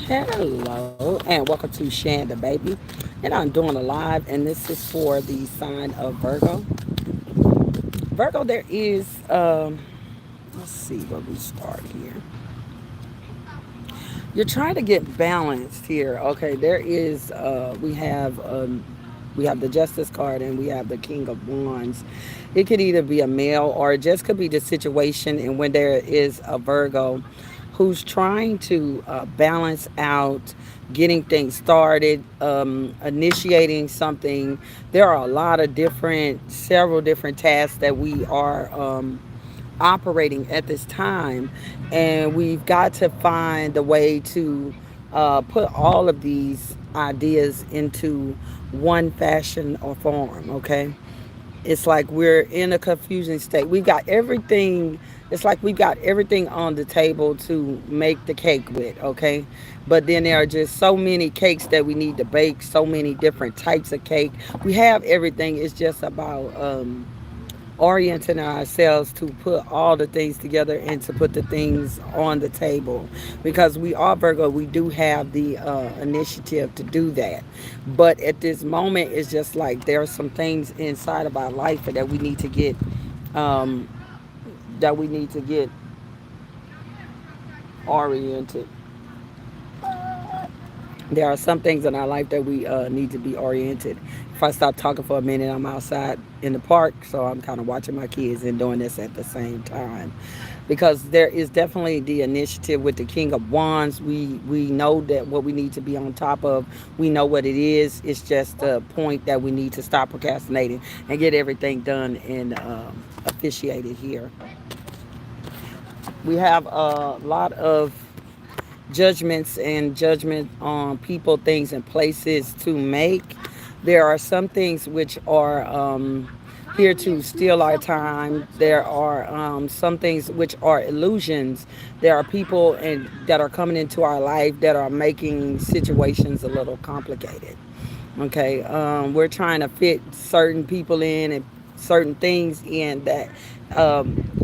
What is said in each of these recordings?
Hello and welcome to Shanda Baby. And I'm doing a live, and this is for the sign of Virgo. Virgo, there is, let's see where we start here. You're trying to get balanced here. Okay, there is, we have the Justice card and we have the King of Wands. It could either be a male or it just could be the situation, and when there is a Virgo who's trying to balance out getting things started, initiating something. There are a lot of several different tasks that we are operating at this time, and we've got to find a way to put all of these ideas into one fashion or form. Okay, it's like we're in a confusing state. We've got everything. It's like we've got everything on the table to make the cake with, okay? But then there are just so many cakes that we need to bake, so many different types of cake. We have everything. It's just about orienting ourselves to put all the things together and to put the things on the table, because we are Virgo. We do have the initiative to do that, but at this moment it's just like there are some things inside of our life that we need to get um, that we need to get oriented. There are some things in our life that we need to be oriented. If I stop talking for a minute, I'm outside in the park, so I'm kind of watching my kids and doing this at the same time. Because there is definitely the initiative with the King of Wands. We know that what we need to be on top of. We know what it is. It's just the point that we need to stop procrastinating and get everything done and officiated here. We have a lot of judgments and judgment on people, things, and places to make. There are some things which are here to steal our time. There are some things which are illusions. There are people that are coming into our life that are making situations a little complicated. Okay, we're trying to fit certain people in and certain things in that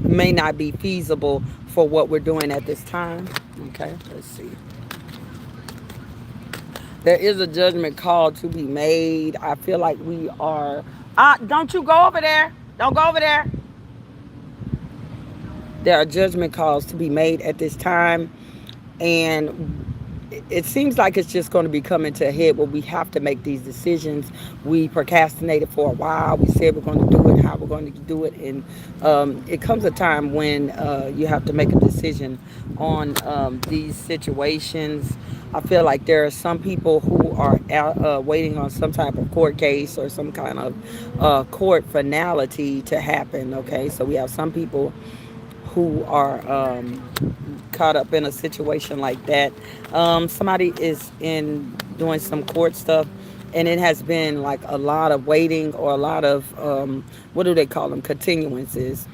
may not be feasible for what we're doing at this time. Okay, let's see. There is a judgment call to be made. I feel like we are. Don't you go over there. Don't go over there. There are judgment calls to be made at this time, and it seems like it's just going to be coming to a head where we have to make these decisions. We procrastinated for a while. We said we're going to do it, how we're going to do it, and it comes a time when you have to make a decision on these situations. I feel like there are some people who are out, waiting on some type of court case or some kind of court finality to happen. Okay, so we have some people who are caught up in a situation like that. Somebody is in doing some court stuff, and it has been like a lot of waiting or a lot of what do they call them? Continuances.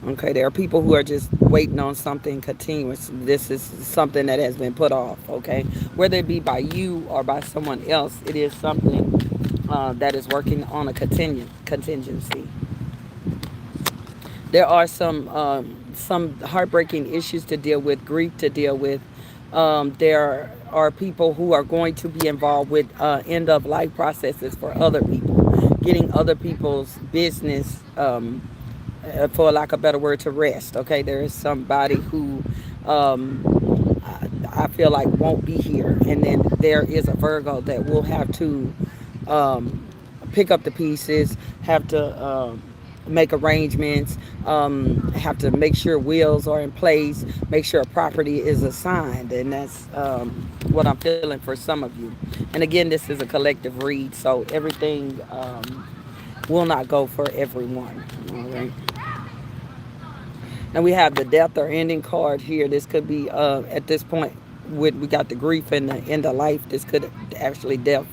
Okay, there are people who are just waiting on something continuous. This is something that has been put off. Okay, whether it be by you or by someone else, it is something that is working on a contingency. There are some heartbreaking issues to deal with, grief to deal with. There are people who are going to be involved with end of life processes for other people, getting other people's business, for lack of a better word, to rest. Okay, there is somebody who I feel like won't be here, and then there is a Virgo that will have to um, pick up the pieces, have to make arrangements, have to make sure wills are in place, make sure property is assigned, and that's what I'm feeling for some of you. And again, this is a collective read, so everything will not go for everyone. All right. And we have the death or ending card here. This could be at this point, we got the grief and the end of life. This could actually death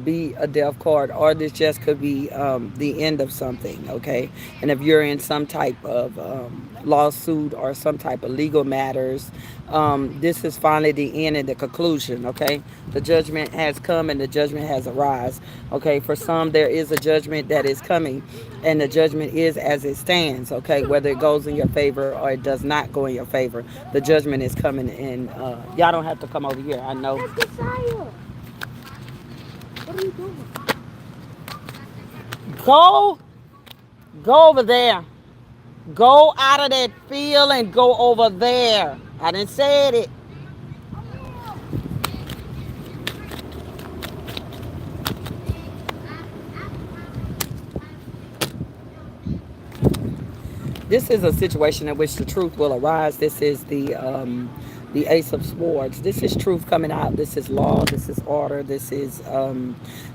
be a death card, or this just could be the end of something, okay? And if you're in some type of lawsuit or some type of legal matters, this is finally the end and the conclusion, okay? The judgment has come and the judgment has arisen, okay? For some, there is a judgment that is coming, and the judgment is as it stands, okay? Whether it goes in your favor or it does not go in your favor, the judgment is coming, and y'all don't have to come over here. I know. What are you doing? Go, go over there. Go out of that field and go over there. I didn't say it. This is a situation in which the truth will arise. This is the Ace of Swords. This is truth coming out. This is law. This is order. This is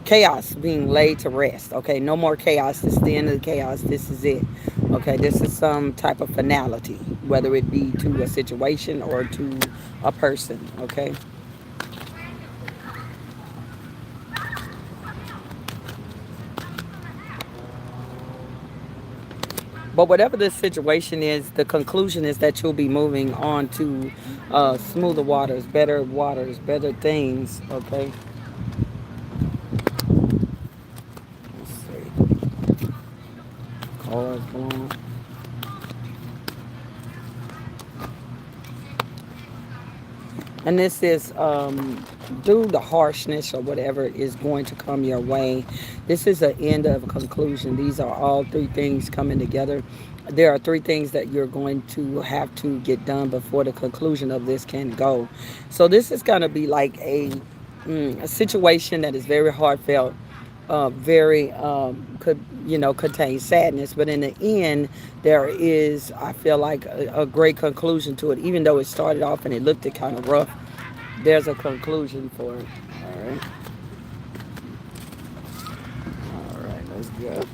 chaos being laid to rest. Okay, no more chaos. This is the end of the chaos. This is it. Okay, this is some type of finality, whether it be to a situation or to a person. Okay. But whatever the situation is, the conclusion is that you'll be moving on to smoother waters, better things. Okay. Let's see. Cars going. And this is due to harshness or whatever is going to come your way. This is an end of a conclusion. These are all three things coming together. There are three things that you're going to have to get done before the conclusion of this can go. So this is going to be like a situation that is very heartfelt, very could contain sadness, but in the end there is, I feel like, a great conclusion to it. Even though it started off and it looked kind of rough, there's a conclusion for it. All right, all right, let's go.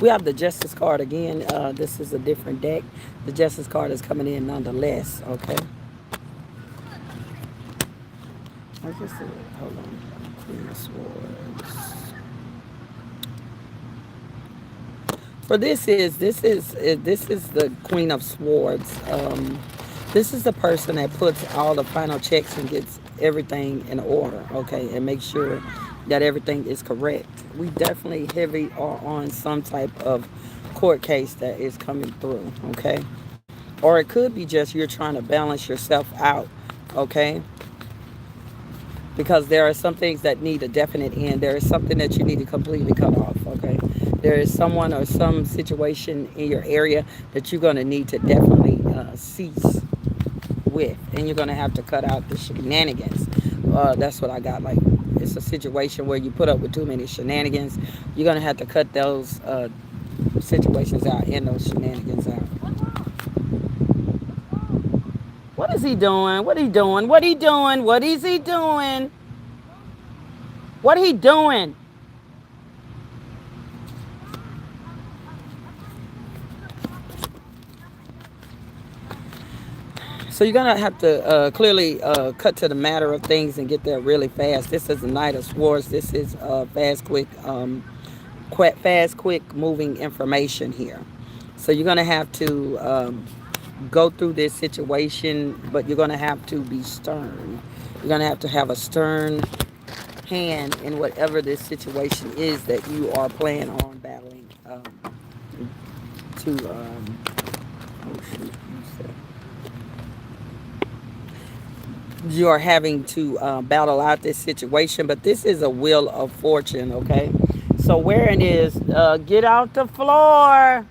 We have the Justice card again. This is a different deck. The Justice card is coming in nonetheless. Okay. I just hold on. Queen of Swords. For this is the Queen of Swords. This is the person that puts all the final checks and gets everything in order, okay, and make sure that everything is correct. We definitely heavy are on some type of court case that is coming through, okay, or it could be just you're trying to balance yourself out, okay, because there are some things that need a definite end. There is something that you need to completely cut off, okay? There is someone or some situation in your area that you're going to need to definitely cease with, and you're going to have to cut out the shenanigans. That's what I got. Like, it's a situation where you put up with too many shenanigans. You're going to have to cut those situations out and those shenanigans out. What is he doing? What he doing? What he doing? What is he doing? What he doing? So you're gonna have to clearly cut to the matter of things and get there really fast. This is the Knight of Swords. This is fast, quick moving information here. So you're gonna have to go through this situation, but you're gonna have to be stern. You're gonna have to have a stern hand in whatever this situation is that you are planning on battling to. Oh shoot! You are having to battle out this situation, but this is a wheel of fortune, okay? So where it is, get out the floor.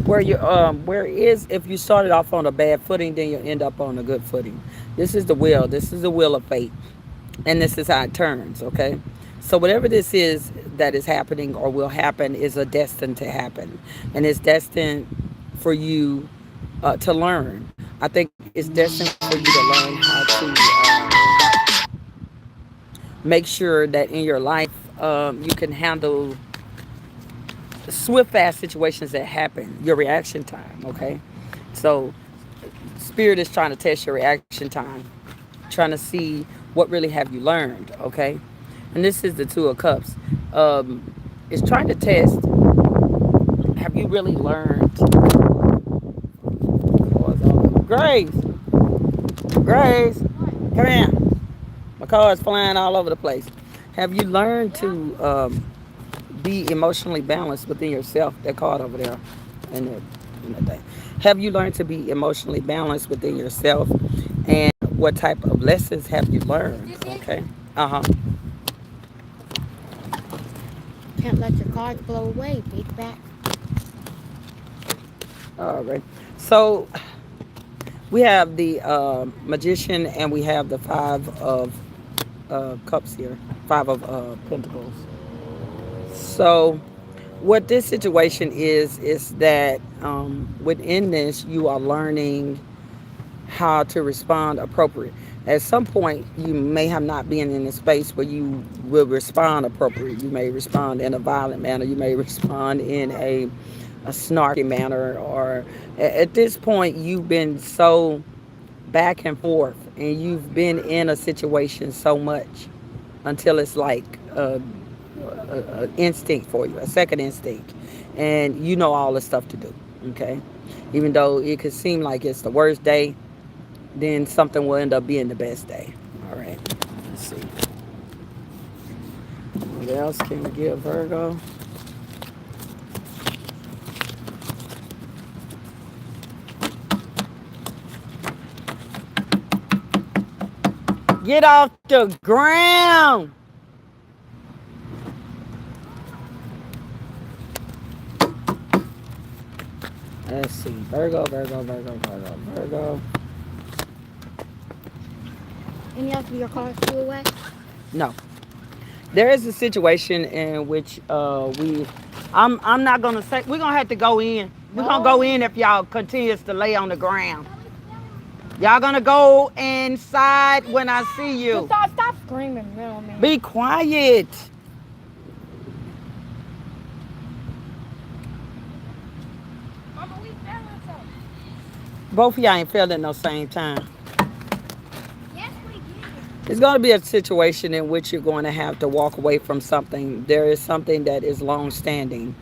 Where is, if you started off on a bad footing, then you'll end up on a good footing. This is the wheel. This is the wheel of fate, and this is how it turns, okay? So whatever this is that is happening or will happen is a destined to happen, and it's destined for you to learn. I think it's destined for you to learn how to make sure that in your life you can handle swift, fast situations that happen, your reaction time, okay? So, Spirit is trying to test your reaction time, trying to see what really have you learned, okay? And this is the Two of Cups. Um, it's trying to test, have you really learned? Grace, Grace, come here. My car is flying all over the place. Have you learned to be emotionally balanced within yourself? That card over there, in the, in the thing. Have you learned to be emotionally balanced within yourself? And what type of lessons have you learned? Okay. Uh huh. Can't let your cards blow away, big back. All right. So we have the magician and we have the five of cups here, five of pentacles. So what this situation is that within this you are learning how to respond appropriate. At some point, you may have not been in a space where you will respond appropriate. You may respond in a violent manner. You may respond in a snarky manner. Or at this point, you've been so back and forth, and you've been in a situation so much until it's like a instinct for you, a second instinct, and you know all the stuff to do. Okay, even though it could seem like it's the worst day, then something will end up being the best day. All right. Let's see. What else can we give Virgo? Get off the ground. Let's see. Virgo, Virgo, Virgo, Virgo, Virgo. Any else of your cards flew away? No. There is a situation in which we. I'm not gonna say we're gonna have to go in. We're gonna go No. in if y'all continues to lay on the ground. Y'all gonna go inside when I see So you. stop screaming, real man. Be quiet. Both of y'all ain't felt it no same time. It's going to be a situation in which you're going to have to walk away from something. There is something that is long standing.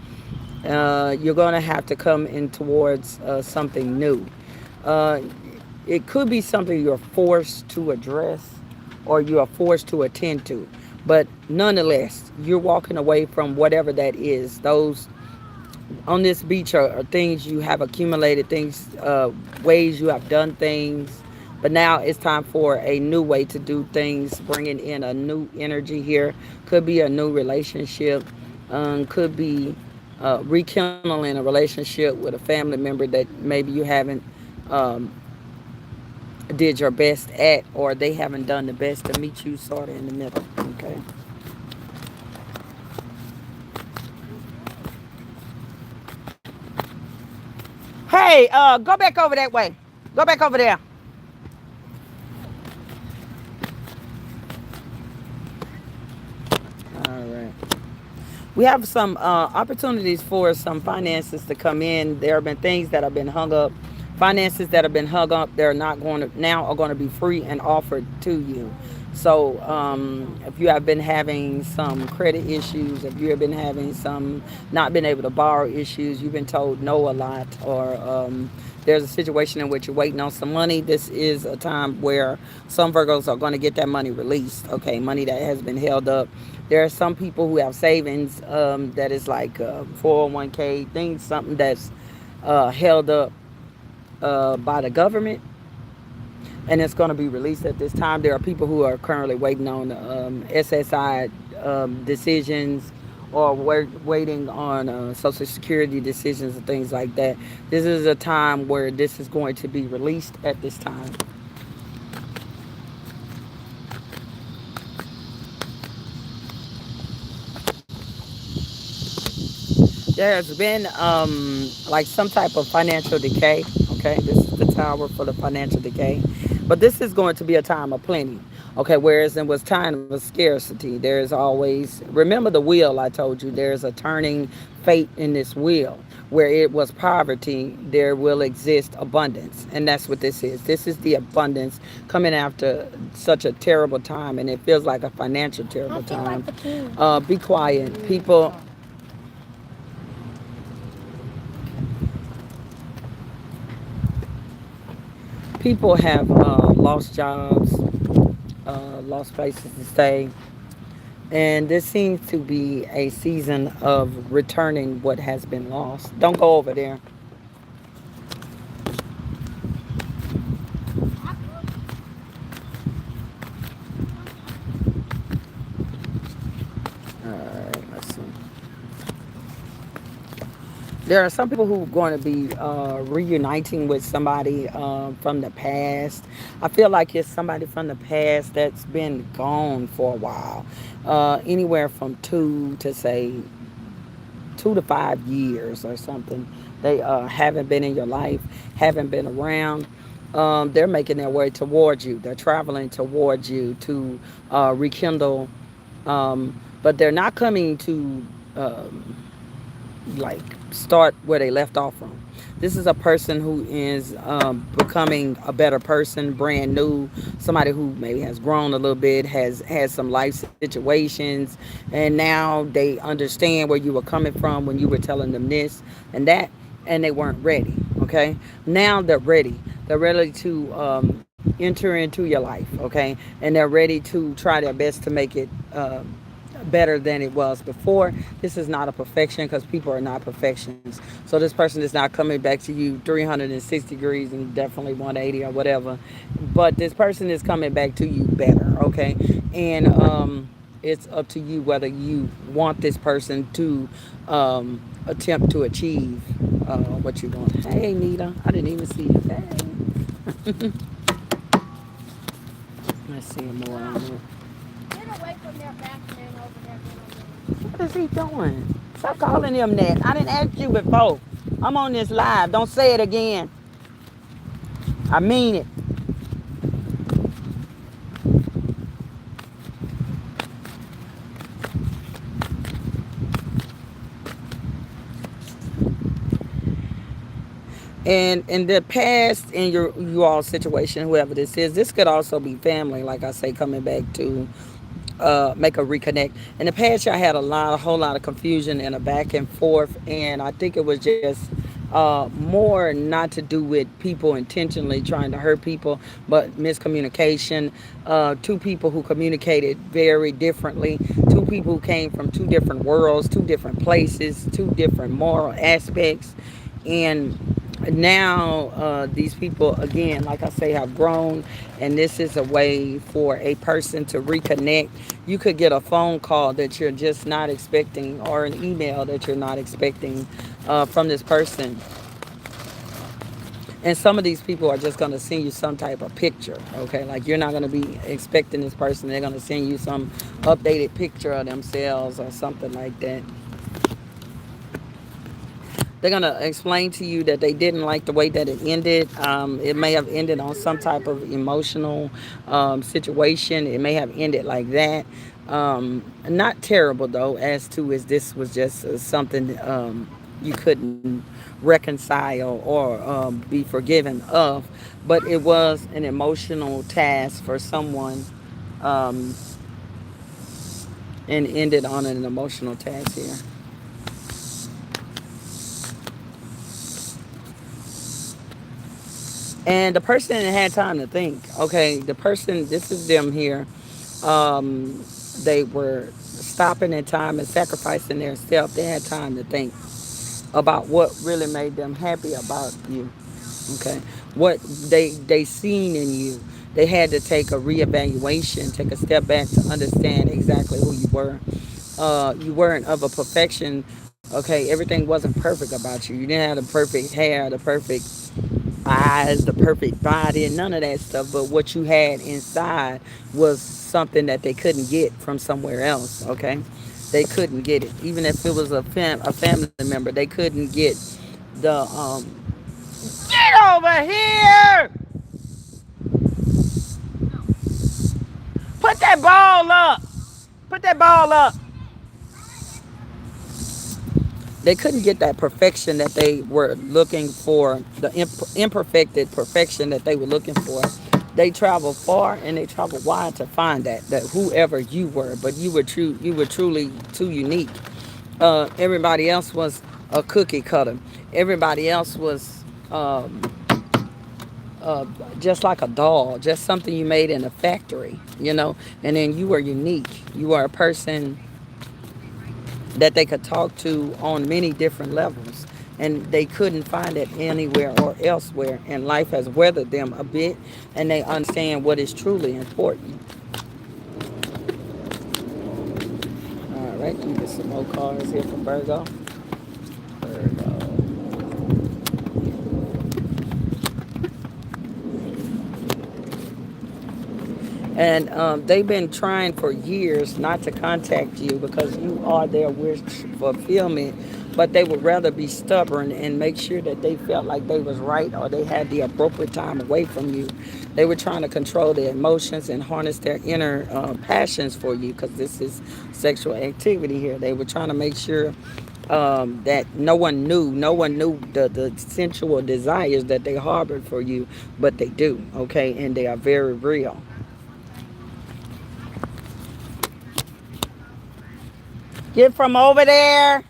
You're going to have to come in towards something new. Uh, it could be something you're forced to address or you are forced to attend to. But nonetheless, you're walking away from whatever that is. Those on this beach are things you have accumulated, things, ways you have done things. But now it's time for a new way to do things, bringing in a new energy here. Could be a new relationship, could be rekindling a relationship with a family member that maybe you haven't um, did your best at, or they haven't done the best to meet you sort of in the middle. Okay. Hey, go back over that way. Go back over there. All right. We have some opportunities for some finances to come in. There have been things that have been hung up, finances that have been hung up. They're not going to now are going to be free and offered to you. So if you have been having some credit issues, if you have been having some not been able to borrow issues, you've been told no a lot, or there's a situation in which you're waiting on some money. This is a time where some Virgos are going to get that money released. Okay, money that has been held up. There are some people who have savings that is like 401k things, something that's held up by the government, and it's going to be released at this time. There are people who are currently waiting on SSI decisions, or waiting on Social Security decisions and things like that. This is a time where this is going to be released at this time. There has been like some type of financial decay. Okay, this is the tower for the financial decay, but this is going to be a time of plenty. Okay, whereas in was time of scarcity, there is always, remember the wheel I told you, there's a turning fate in this wheel. Where it was poverty, there will exist abundance. And that's what this is. This is the abundance coming after such a terrible time, and it feels like a financial I terrible feel like time. the king. Be quiet. People have lost jobs, lost places to stay, and this seems to be a season of returning what has been lost. Don't go over there. All right, let's see. There are some people who are going to be reuniting with somebody from the past. I feel like it's somebody from the past that's been gone for a while, anywhere from 2 to 5 years or something. They haven't been in your life, haven't been around. They're making their way towards you. They're traveling towards you to rekindle, but they're not coming to like start where they left off from. This is a person who is becoming a better person, brand new, somebody who maybe has grown a little bit, has had some life situations, and now they understand where you were coming from when you were telling them this and that, and they weren't ready. Okay, now they're ready. They're ready to enter into your life. Okay, and they're ready to try their best to make it. Better than it was before. This is not a perfection because people are not perfections. So this person is not coming back to you 360 degrees and definitely 180 or whatever. But this person is coming back to you better, okay? And it's up to you whether you want this person to attempt to achieve what you want. Hey, Nita, I didn't even see you. Hey. Let's see more on it. Get away from their back man over there. What is he doing? Stop calling him that. I didn't ask you before. I'm on this live. Don't say it again. I mean it. And in the past, in your you all situation, whoever this could also be family. Like I say, coming back to make a reconnect. In the past, y'all had a whole lot of confusion and a back and forth, and I think it was just more not to do with people intentionally trying to hurt people, but miscommunication. Two people who communicated very differently. Two people who came from two different worlds, two different places, two different moral aspects, and now these people again, like I say, have grown, and this is a way for a person to reconnect. You could get a phone call that you're just not expecting, or an email that you're not expecting from this person. And some of these people are just going to send you some type of picture, okay? Like you're not going to be expecting this person. They're going to send you some updated picture of themselves or something like that. They're going to explain to you that they didn't like the way that it ended. It may have ended on some type of emotional situation. It may have ended like that. Not terrible, though, as to as this was just something you couldn't reconcile or be forgiven of. But it was an emotional task for someone, um, and ended on an emotional task here. And the person had time to think. Okay, the person, this is them here. Um, they were stopping in time and sacrificing their self. They had time to think about what really made them happy about you. Okay, what they seen in you. They had to take a reevaluation, take a step back to understand exactly who you were. You weren't of a perfection. Okay, everything wasn't perfect about you. You didn't have the perfect hair, the perfect eyes, the perfect body, and none of that stuff. But what you had inside was something that they couldn't get from somewhere else. Okay, they couldn't get it, even if it was a family member. They couldn't get the get over here. Put that ball up. Put that ball up. They couldn't get that perfection that they were looking for, the imperfected perfection that they were looking for. They traveled far and they traveled wide to find that whoever you were, but you were truly too unique. Everybody else was a cookie cutter. Everybody else was uh, just like a doll, just something you made in a factory, you know. And then you were unique. You were a person that they could talk to on many different levels, and they couldn't find it anywhere or elsewhere. And life has weathered them a bit, and they understand what is truly important. All right, let me get some more cards here for Virgo. Virgo. And they've been trying for years not to contact you because you are their wish fulfillment, but they would rather be stubborn and make sure that they felt like they was right or they had the appropriate time away from you. They were trying to control their emotions and harness their inner passions for you, because this is sexual activity here. They were trying to make sure that no one knew the sensual desires that they harbored for you, but they do, okay, and they are very real. Get from over there.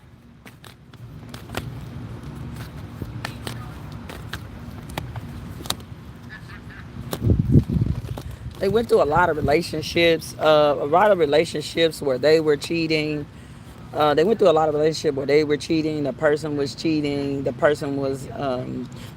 They went through a lot of relationships where they were cheating. They went through a lot of relationships where they were cheating. The person was cheating. The person was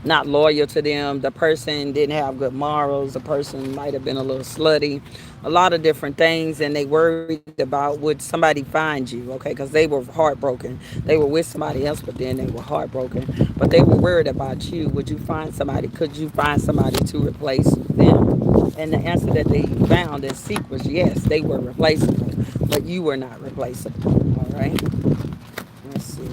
not loyal to them. The person didn't have good morals. The person might have been a little slutty. A lot of different things, and they worried about would somebody find you, okay? Because they were heartbroken. They were with somebody else, but then they were heartbroken. But they were worried about you. Would you find somebody? Could you find somebody to replace them? And the answer that they found and seek was yes, they were replaceable, but you were not replaceable. All right. Let's see.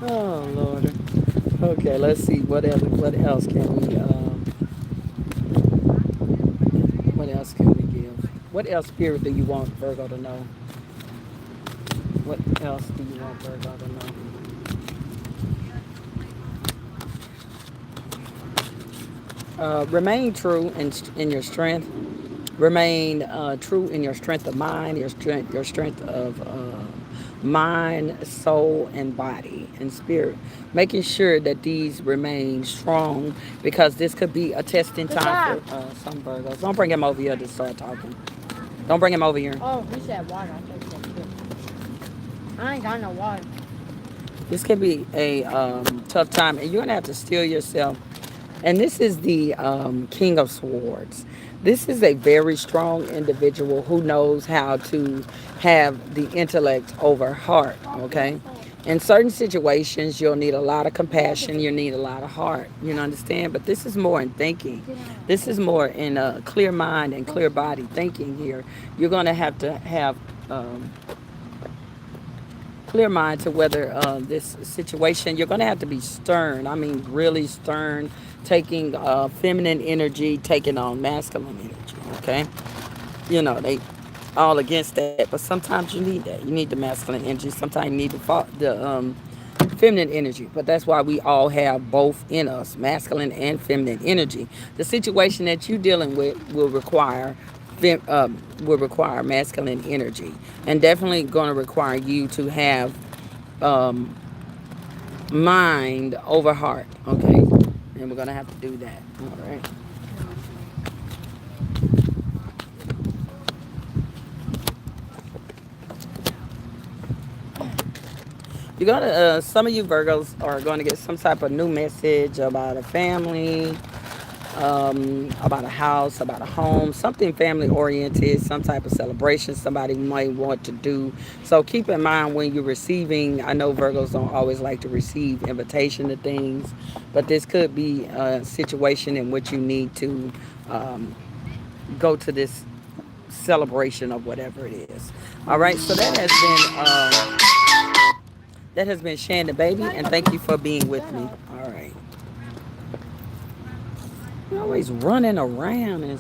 Oh Lord. Okay, let's see. What else can we? What else can we give? What else spirit do you want Virgo to know? What else do you want Virgo to know? Remain true in your strength. Remain true in your strength of mind, your strength of mind, soul, and body and spirit. Making sure that these remain strong, because this could be a testing Good time job. for some Virgos. Don't bring him over here to start talking. Don't bring him over here. Oh, he said water. I thought he said food. I ain't got no water. This could be a tough time, and you're gonna have to steel yourself. And this is the King of Swords. This is a very strong individual who knows how to have the intellect over heart. Okay. In certain situations, you'll need a lot of compassion. You need a lot of heart. You understand? But this is more in thinking. This is more in a clear mind and clear body thinking here. You're going to have clear mind to whether this situation, you're going to have to be stern. I mean, really stern, taking feminine energy, taking on masculine energy. Okay. They all against that, but sometimes you need that. You need the masculine energy. Sometimes you need the feminine energy. But that's why we all have both in us, masculine and feminine energy. The situation that you're dealing with will require masculine energy, and definitely going to require you to have um, mind over heart. Okay, and we're going to have to do that. All right. You're gonna. Some of you Virgos are going to get some type of new message about a family, about a house, about a home, something family oriented, some type of celebration somebody might want to do. So keep in mind when you're receiving. I know Virgos don't always like to receive invitation to things, but this could be a situation in which you need to um, go to this celebration of whatever it is. All right. So that has been. That has been Shannon, baby, and thank you for being with Shut me. up. All right. You're always running around and